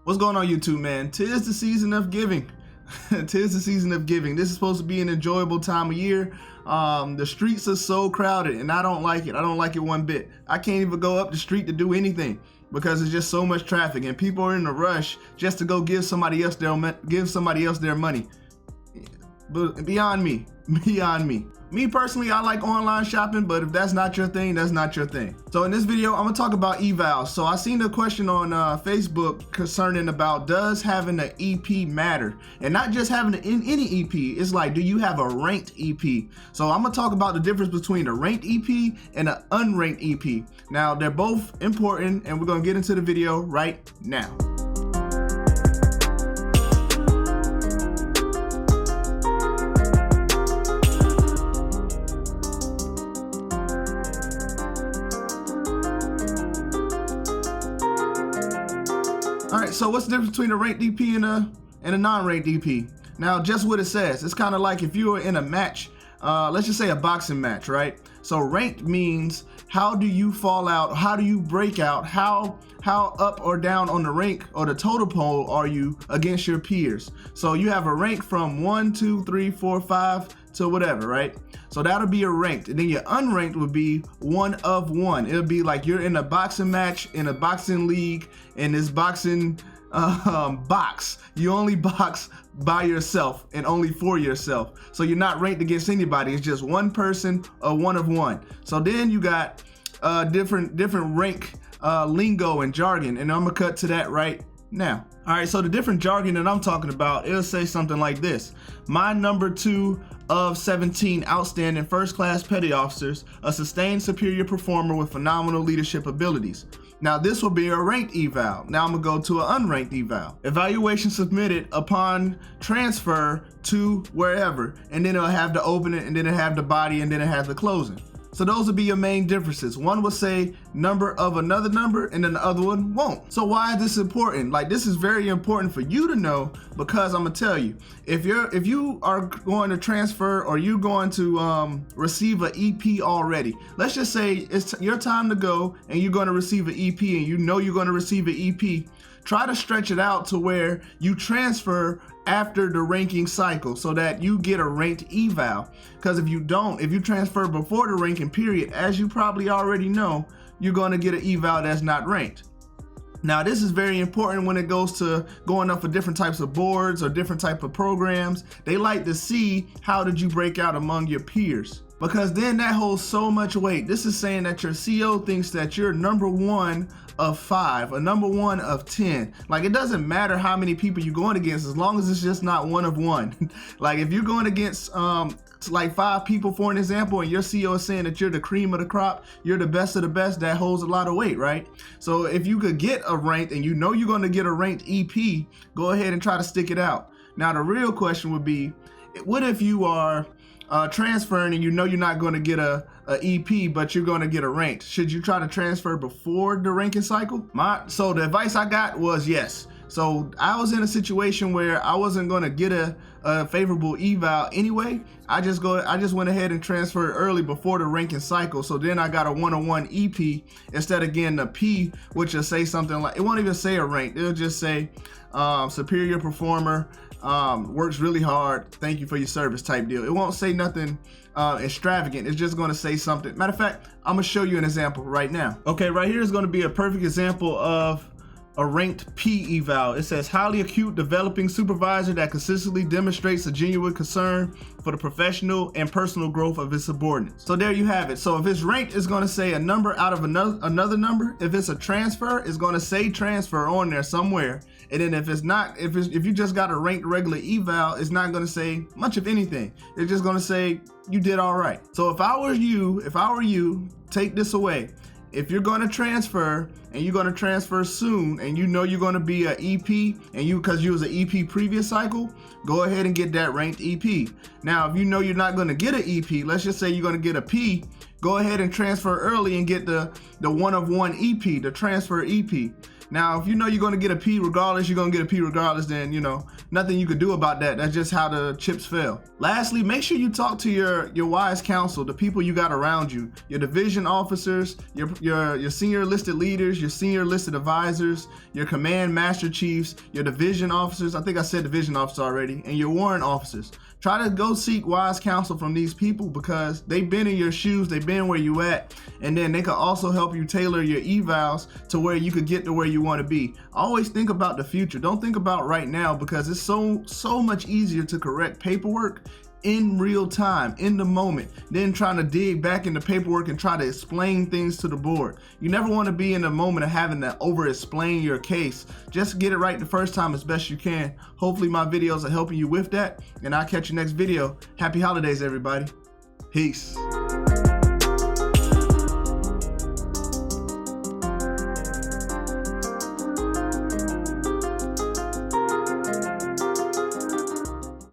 What's going on, YouTube, man? Tis the season of giving. Tis the season of giving. This is supposed to be an enjoyable time of year. The streets are so crowded and I don't like it. I don't like it one bit. I can't even go up the street to do anything because there's just so much traffic and people are in a rush just to go give somebody else their money. But beyond me. Me personally, I like online shopping, but if that's not your thing, that's not your thing. So in this video, I'm gonna talk about evals. So I seen a question on Facebook concerning about does having an EP matter? And not just having any EP, it's like, do you have a ranked EP? So I'm gonna talk about the difference between a ranked EP and an unranked EP. Now, they're both important and we're gonna get into the video right now. All right, so what's the difference between a ranked EP and a non-ranked EP? Now, just what it says. It's kind of like if you were in a match, let's just say a boxing match, right? So ranked means how do you fall out? How do you break out? How up or down on the rank or the totem pole are you against your peers? So you have a rank from 1, 2, 3, 4, 5 to whatever, right? So that'll be a ranked. And then your unranked would be 1 of 1. It'll be like you're in a boxing match, in a boxing league, in this boxing box. You only box by yourself and only for yourself. So you're not ranked against anybody. It's just one person, a 1 of 1. So then you got different rank lingo and jargon, and I'm gonna cut to that right now. All right, so the different jargon that I'm talking about, it'll say something like this: my number 2 of 17 outstanding first-class petty officers, a sustained superior performer with phenomenal leadership abilities. Now this will be a ranked eval. Now I'm gonna go to an unranked eval. Evaluation submitted upon transfer to wherever, and then it'll have the opening, and then it'll have the body, and then it has the closing. So those will be your main differences. One will say number of another number, and then the other one won't. So why is this important? Like, this is very important for you to know, because I'm gonna tell you, if you are going to transfer or you're going to receive an EP already, let's just say it's your time to go and you're going to receive an EP and you know you're going to receive an EP, try to stretch it out to where you transfer after the ranking cycle so that you get a ranked eval. Because if you transfer before the ranking period, as you probably already know, you're going to get an eval that's not ranked. Now this is very important when it goes to going up for different types of boards or different type of programs. They like to see how did you break out among your peers, because then that holds so much weight. This is saying that your CO thinks that you're number 1 of 5, or number 1 of 10. Like, it doesn't matter how many people you're going against as long as it's just not 1 of 1. Like, if you're going against like 5 people, for an example, and your CO is saying that you're the cream of the crop, you're the best of the best, that holds a lot of weight, right? So if you could get a ranked and you know you're going to get a ranked EP, go ahead and try to stick it out. Now the real question would be, what if you are transferring and you know you're not going to get a EP, but you're going to get a ranked? Should you try to transfer before the ranking cycle? So the advice I got was yes. So I was in a situation where I wasn't going to get a favorable eval anyway. I just went ahead and transferred early before the ranking cycle. So then I got a 1-on-1 EP instead of getting a P, which will say something like, it won't even say a rank. It'll just say superior performer, works really hard, thank you for your service type deal. It won't say nothing extravagant. It's just going to say something. Matter of fact, I'm gonna show you an example right now. Okay, right here is going to be a perfect example of a ranked P eval. It says highly acute developing supervisor that consistently demonstrates a genuine concern for the professional and personal growth of his subordinates. So there you have it. So if it's ranked, it's going to say a number out of another number. If it's a transfer, it's going to say transfer on there somewhere. And then if it's not, if you just got a ranked regular eval, it's not going to say much of anything. It's just going to say you did all right. So if I were you, take this away. If you're going to transfer and you're going to transfer soon and you know you're going to be an EP and because you was an EP previous cycle, go ahead and get that ranked EP. Now, if you know you're not going to get an EP, let's just say you're going to get a P, go ahead and transfer early and get the 1-of-1 EP, the transfer EP. Now, if you know you're going to get a P regardless, you're going to get a P regardless, then, you know, nothing you could do about that. That's just how the chips fell. Lastly, make sure you talk to your wise counsel, the people you got around you, your division officers, your senior listed leaders, your senior listed advisors, your command master chiefs, your division officers. I think I said division officer already, and your warrant officers. Try to go seek wise counsel from these people because they've been in your shoes, they've been where you at, and then they can also help you tailor your evals to where you could get to where you want to be. Always think about the future. Don't think about right now because it's so much easier to correct paperwork in real time, in the moment, than trying to dig back into paperwork and try to explain things to the board. You never want to be in the moment of having to over explain your case. Just get it right the first time as best you can. Hopefully my videos are helping you with that, and I'll catch you next video. Happy holidays, everybody. Peace.